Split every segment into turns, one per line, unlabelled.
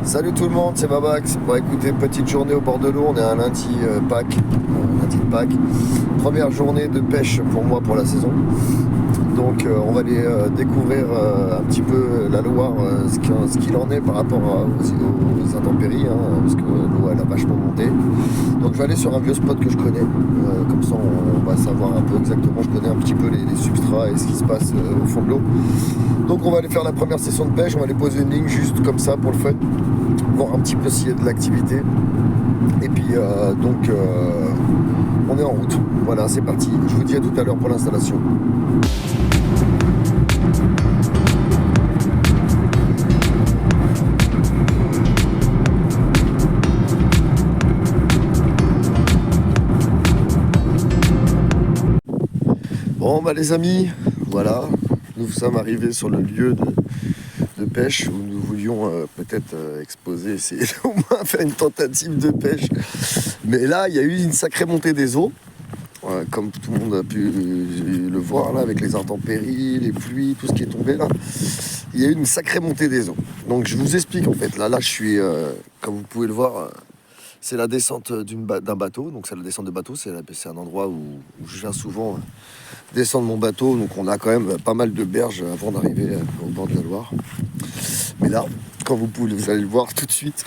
Salut tout le monde, c'est Babax. Bon écoutez, petite journée au bord de l'eau, on est un lundi Pâques, lundi de Pâques. Première journée de pêche pour moi pour la saison. Donc on va aller découvrir un petit peu la Loire, ce qu'il en est par rapport aux intempéries, parce que l'eau elle a vachement monté. Donc je vais aller sur un vieux spot que je connais, comme ça on va savoir un peu exactement, je connais un petit peu les substrats et ce qui se passe au fond de l'eau. Donc on va aller faire la première session de pêche, on va aller poser une ligne juste comme ça pour le fun, voir un petit peu s'il y a de l'activité. Et puis on est en route. Voilà, c'est parti. Je vous dis à tout à l'heure pour l'installation. Bon bah les amis, voilà, nous sommes arrivés sur le lieu de pêche où nous voulions peut-être essayer au moins faire une tentative de pêche. Mais là, il y a eu une sacrée montée des eaux, comme tout le monde a pu le voir là, avec les intempéries, les pluies, tout ce qui est tombé là. Il y a eu une sacrée montée des eaux. Donc je vous explique en fait. Là je suis, comme vous pouvez le voir, c'est la descente d'un bateau. Donc c'est la descente de bateau, c'est un endroit où je viens souvent descendre mon bateau. Donc on a quand même pas mal de berges avant d'arriver au bord de la Loire. Mais là, quand vous allez le voir tout de suite,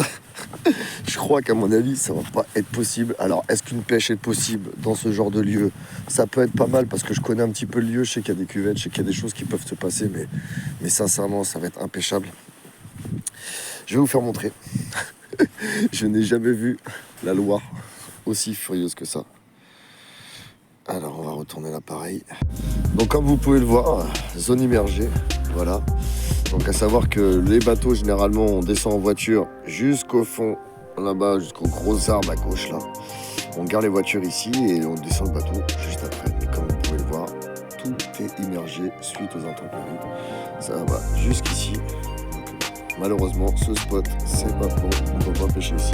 je crois qu'à mon avis, ça va pas être possible. Alors, est-ce qu'une pêche est possible dans ce genre de lieu? Ça peut être pas mal parce que je connais un petit peu le lieu. Je sais qu'il y a des cuvettes, je sais qu'il y a des choses qui peuvent se passer, mais sincèrement, ça va être impêchable. Je vais vous faire montrer. Je n'ai jamais vu la Loire aussi furieuse que ça. Alors, on va retourner l'appareil. Donc, comme vous pouvez le voir, zone immergée, voilà. Donc à savoir que les bateaux, généralement, on descend en voiture jusqu'au fond, là-bas, jusqu'aux gros arbres à gauche, là. On garde les voitures ici et on descend le bateau juste après. Mais comme vous pouvez le voir, tout est immergé suite aux intempéries. Ça va jusqu'ici. Malheureusement, ce spot, c'est pas bon. On ne peut pas pêcher ici.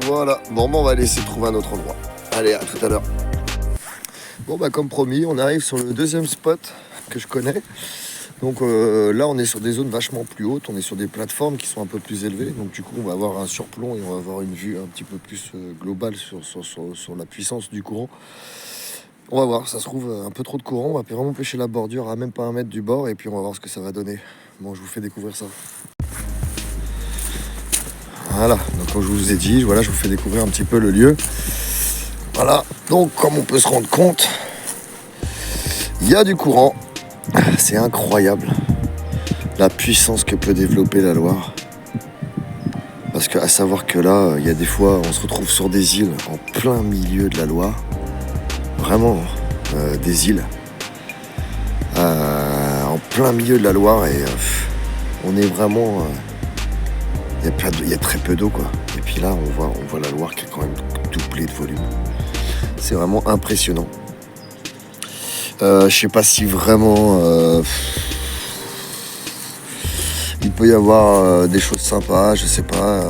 Voilà. Bon, on va laisser trouver un autre endroit. Allez, à tout à l'heure. Bon, bah comme promis, on arrive sur le deuxième spot que je connais. Donc là, on est sur des zones vachement plus hautes, on est sur des plateformes qui sont un peu plus élevées. Donc du coup, on va avoir un surplomb et on va avoir une vue un petit peu plus globale sur la puissance du courant. On va voir, ça se trouve un peu trop de courant, on va vraiment pêcher la bordure à même pas 1 mètre du bord et puis on va voir ce que ça va donner. Bon, je vous fais découvrir ça. Voilà, donc comme je vous ai dit, voilà, je vous fais découvrir un petit peu le lieu. Voilà, donc comme on peut se rendre compte, il y a du courant. C'est incroyable la puissance que peut développer la Loire. Parce qu'à savoir que là, il y a des fois, on se retrouve sur des îles en plein milieu de la Loire. Vraiment, des îles. En plein milieu de la Loire et on est vraiment... il y a très peu d'eau quoi. Et puis là, on voit la Loire qui est quand même doublée de volume. C'est vraiment impressionnant. Je sais pas si vraiment il peut y avoir des choses sympas, je sais pas,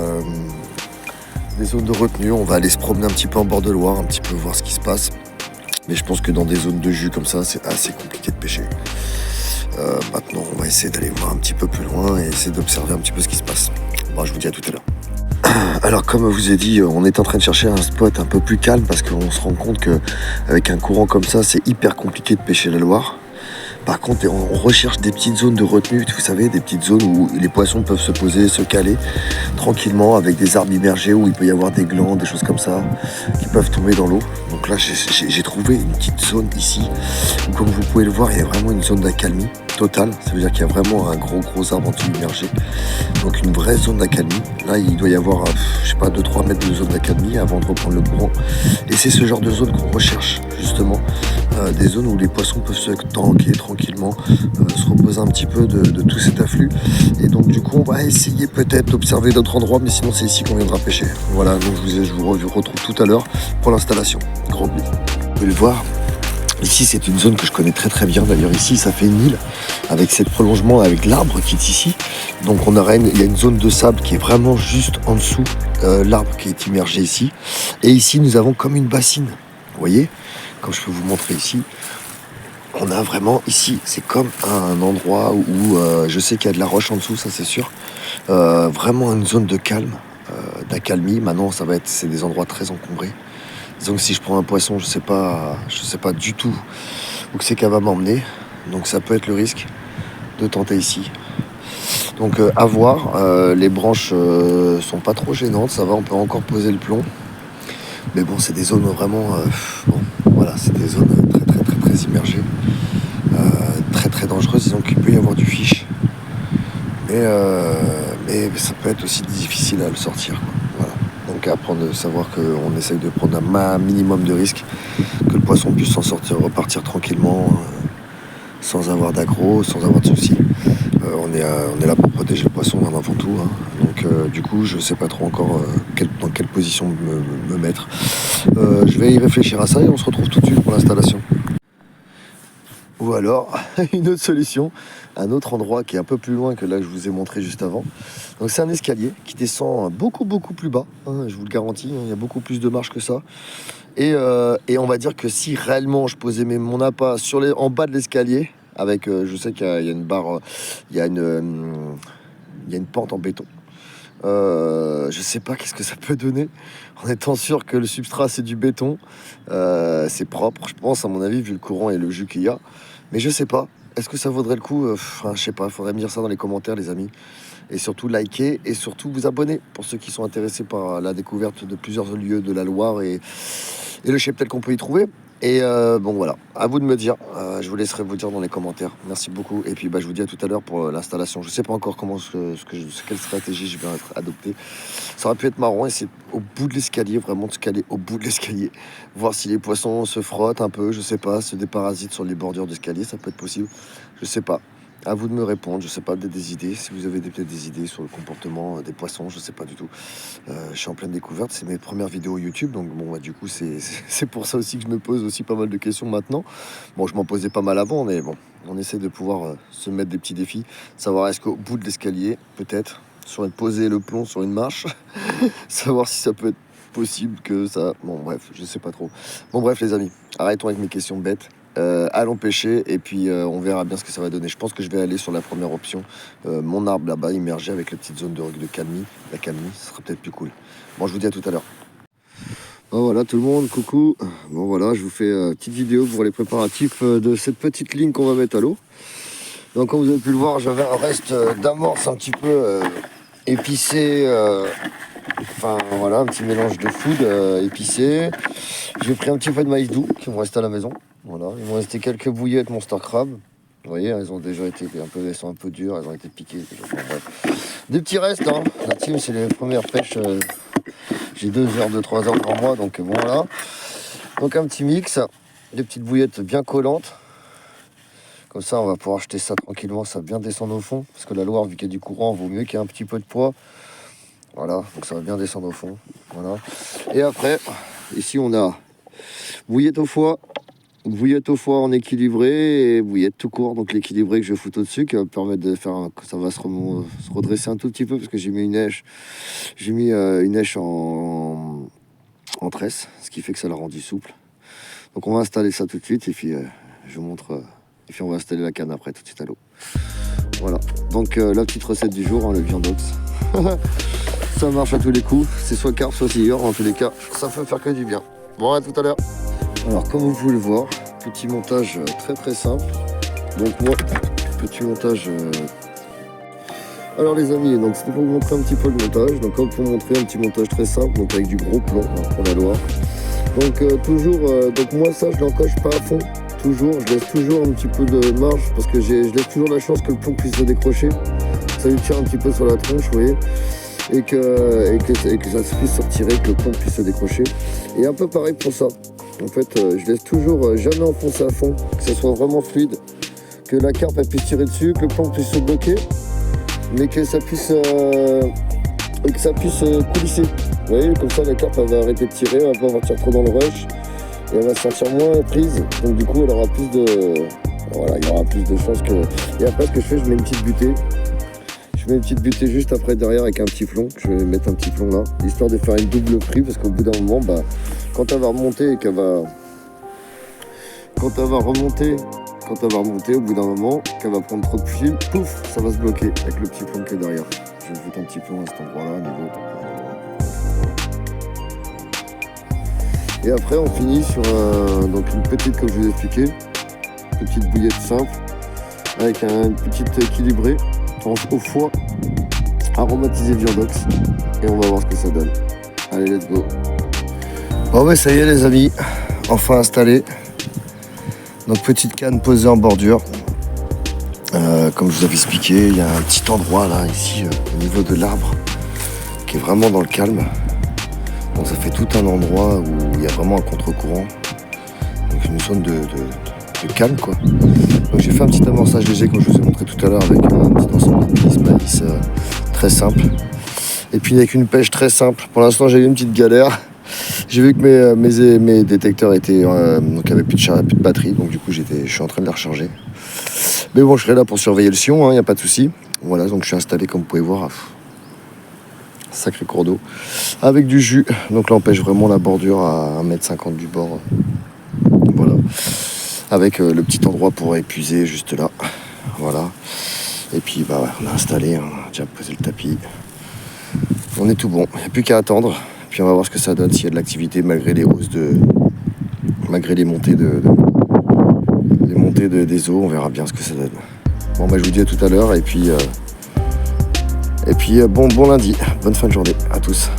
des zones de retenue. On va aller se promener un petit peu en bord de Loire, un petit peu voir ce qui se passe. Mais je pense que dans des zones de jus comme ça, c'est assez compliqué de pêcher. Maintenant, on va essayer d'aller voir un petit peu plus loin et essayer d'observer un petit peu ce qui se passe. Bon, je vous dis à tout à l'heure. Alors comme je vous ai dit, on est en train de chercher un spot un peu plus calme parce qu'on se rend compte qu'avec un courant comme ça, c'est hyper compliqué de pêcher la Loire. Par contre, on recherche des petites zones de retenue, vous savez, des petites zones où les poissons peuvent se poser, se caler tranquillement avec des arbres immergés où il peut y avoir des glands, des choses comme ça qui peuvent tomber dans l'eau. Donc là, j'ai trouvé une petite zone ici où, comme vous pouvez le voir, il y a vraiment une zone d'accalmie totale. Ça veut dire qu'il y a vraiment un gros arbre en dessous immergé. Donc une vraie zone d'accalmie. Là, il doit y avoir, je sais pas, 2-3 mètres de zone d'accalmie avant de reprendre le courant. Et c'est ce genre de zone qu'on recherche, justement. Des zones où les poissons peuvent se tanker tranquillement, se reposer un petit peu de tout cet afflux. Et donc du coup, on va essayer peut-être d'observer d'autres endroits, mais sinon c'est ici qu'on viendra pêcher. Voilà, donc je vous retrouve tout à l'heure pour l'installation. Gros bisous. Vous pouvez le voir. Ici, c'est une zone que je connais très bien. D'ailleurs, ici, ça fait une île avec cette prolongement, avec l'arbre qui est ici. Donc, il y a une zone de sable qui est vraiment juste en dessous, l'arbre qui est immergé ici. Et ici, nous avons comme une bassine. Vous voyez, comme je peux vous montrer ici, on a vraiment ici, c'est comme un endroit où je sais qu'il y a de la roche en dessous, ça c'est sûr. Vraiment une zone de calme, d'accalmie. Maintenant, c'est des endroits très encombrés. Donc si je prends un poisson, je sais pas du tout où que c'est qu'elle va m'emmener. Donc ça peut être le risque de tenter ici. Donc à voir, les branches sont pas trop gênantes, ça va, on peut encore poser le plomb. Mais bon, c'est des zones vraiment, bon, voilà, c'est des zones très immergées, très dangereuses, disons qu'il peut y avoir du fiche. Mais ça peut être aussi difficile à le sortir, quoi. Voilà. Donc à apprendre de savoir qu'on essaye de prendre un minimum de risque, que le poisson puisse s'en sortir, repartir tranquillement, sans avoir d'aggro, sans avoir de soucis. On est là pour protéger le poisson avant tout, hein. Donc du coup je sais pas trop encore dans quelle position me mettre. Je vais y réfléchir à ça et on se retrouve tout de suite pour l'installation. Ou alors une autre solution, un autre endroit qui est un peu plus loin que là que je vous ai montré juste avant. Donc c'est un escalier qui descend beaucoup plus bas, hein, je vous le garantis, hein, il y a beaucoup plus de marches que ça. Et on va dire que si réellement je posais mon appât en bas de l'escalier, avec je sais qu'il y a une barre, il y a une pente en béton. Je sais pas qu'est-ce que ça peut donner, en étant sûr que le substrat c'est du béton, c'est propre, je pense, à mon avis, vu le courant et le jus qu'il y a. Mais je sais pas, est-ce que ça vaudrait le coup? Je sais pas, il faudrait me dire ça dans les commentaires, les amis. Et surtout liker et surtout vous abonner pour ceux qui sont intéressés par la découverte de plusieurs lieux de la Loire et le cheptel qu'on peut y trouver. Et bon voilà, à vous de me dire, je vous laisserai vous dire dans les commentaires. Merci beaucoup et puis je vous dis à tout à l'heure pour l'installation. Je sais pas encore quelle stratégie je vais adopter. Ça aurait pu être marrant et c'est au bout de l'escalier, vraiment de se caler au bout de l'escalier, voir si les poissons se frottent un peu, je sais pas, se déparasitent sur les bordures d'escalier, ça peut être possible, je sais pas. À vous de me répondre, je sais pas, des idées, si vous avez peut-être des idées sur le comportement des poissons, je sais pas du tout. Je suis en pleine découverte, c'est mes premières vidéos YouTube, donc bon, du coup, c'est pour ça aussi que je me pose aussi pas mal de questions maintenant. Bon, je m'en posais pas mal avant, mais bon, on essaie de pouvoir se mettre des petits défis, savoir est-ce qu'au bout de l'escalier, peut-être, poser le plomb sur une marche, savoir si ça peut être possible que ça... Bon, bref, je sais pas trop. Bon, bref, les amis, arrêtons avec mes questions bêtes. Allons pêcher et puis on verra bien ce que ça va donner. Je pense que je vais aller sur la première option, mon arbre là-bas immergé avec la petite zone de calmie. La calmie, ce sera peut-être plus cool. Bon, je vous dis à tout à l'heure. Oh, voilà tout le monde, coucou. Bon voilà, je vous fais une petite vidéo pour les préparatifs de cette petite ligne qu'on va mettre à l'eau. Donc comme vous avez pu le voir, j'avais un reste d'amorce un petit peu épicé. Enfin voilà, un petit mélange de food épicé. J'ai pris un petit peu de maïs doux qui vont rester à la maison. Voilà, il m'ont resté quelques bouillettes Monster Crab. Vous voyez, elles ont déjà été elles sont un peu dures, elles ont été piquées. Enfin, bref. Des petits restes, hein. La team, c'est les premières pêches. J'ai 2 heures, 3 heures par mois, donc voilà. Donc un petit mix, des petites bouillettes bien collantes. Comme ça, on va pouvoir jeter ça tranquillement, ça va bien descendre au fond. Parce que la Loire, vu qu'il y a du courant, vaut mieux qu'il y ait un petit peu de poids. Voilà, donc ça va bien descendre au fond. Voilà. Et après, ici on a bouillette au foie en équilibré et bouillette tout court. Donc l'équilibré que je fous au-dessus qui va me permettre de faire ça va se redresser un tout petit peu parce que j'ai mis une èche. J'ai mis une èche en tresse, ce qui fait que ça l'a rendu souple. Donc on va installer ça tout de suite et puis je vous montre. Et puis on va installer la canne après tout de suite à l'eau. Voilà. Donc la petite recette du jour, hein, le viandox. Ça marche à tous les coups, c'est soit carpe, soit sciure, en tous les cas, ça peut faire que du bien. Bon, à tout à l'heure. Alors, comme vous pouvez le voir, petit montage très simple. Donc moi, petit montage... Alors les amis, donc c'était pour vous montrer un petit peu le montage. Donc comme pour montrer un petit montage très simple, donc avec du gros plomb hein, pour la Loire. Donc toujours, donc moi ça je l'encoche pas à fond. Toujours, je laisse toujours un petit peu de marge parce que je laisse toujours la chance que le plomb puisse se décrocher. Ça lui tire un petit peu sur la tronche, vous voyez. Et que ça puisse se retirer, que le plomb puisse se décrocher. Et un peu pareil pour ça. En fait, je laisse toujours jamais enfoncer à fond, que ça soit vraiment fluide, que la carpe elle puisse tirer dessus, que le plomb puisse se bloquer, mais que ça puisse coulisser. Vous voyez, comme ça la carpe elle va arrêter de tirer, elle va pas partir trop dans le rush, et elle va se sentir moins prise. Donc du coup, elle aura plus de, voilà, il y aura plus de chances que. Et après, ce que je fais, je mets une petite butée. Je mets une petite butée juste après derrière avec un petit plomb. Je vais mettre un petit plomb là, histoire de faire une double prise parce qu'au bout d'un moment, quand elle va remonter et qu'elle va... Quand elle va remonter quand elle va remonter, au bout d'un moment, qu'elle va prendre trop de fil, pouf, ça va se bloquer avec le petit plomb qui est derrière. Je vais foutre un petit plomb à cet endroit-là, niveau. Et après, on finit sur donc une petite, comme je vous ai expliqué, petite bouillette simple, avec un petit équilibré au foie, aromatisé viandox, et on va voir ce que ça donne. Allez, let's go. Bon, ouais, ça y est, les amis, enfin installé. Donc, petite canne posée en bordure. Comme je vous avais expliqué, il y a un petit endroit là, ici, au niveau de l'arbre, qui est vraiment dans le calme. Donc, ça fait tout un endroit où il y a vraiment un contre-courant. Donc, une zone de calme, quoi. Donc, j'ai fait un petit amorçage léger, comme je vous ai montré tout à l'heure, avec un petit ensemble de pisse maïs très simple. Et puis, avec une pêche très simple. Pour l'instant, j'ai eu une petite galère. J'ai vu que mes détecteurs étaient, donc avait plus de batterie, donc du coup je suis en train de les recharger. Mais bon, je serai là pour surveiller le sion, y a pas de souci. Voilà, donc je suis installé comme vous pouvez voir, sacré cours d'eau, avec du jus. Donc là on pêche vraiment la bordure à 1,50 m du bord. Voilà, avec le petit endroit pour épuiser juste là. Voilà. Et puis bah ouais, on a installé, on a déjà posé le tapis. On est tout bon, il n'y a plus qu'à attendre. Puis on va voir ce que ça donne s'il y a de l'activité malgré les hausses malgré les montées des eaux, on verra bien ce que ça donne. Bon bah je vous dis à tout à l'heure et puis bon lundi, bonne fin de journée à tous.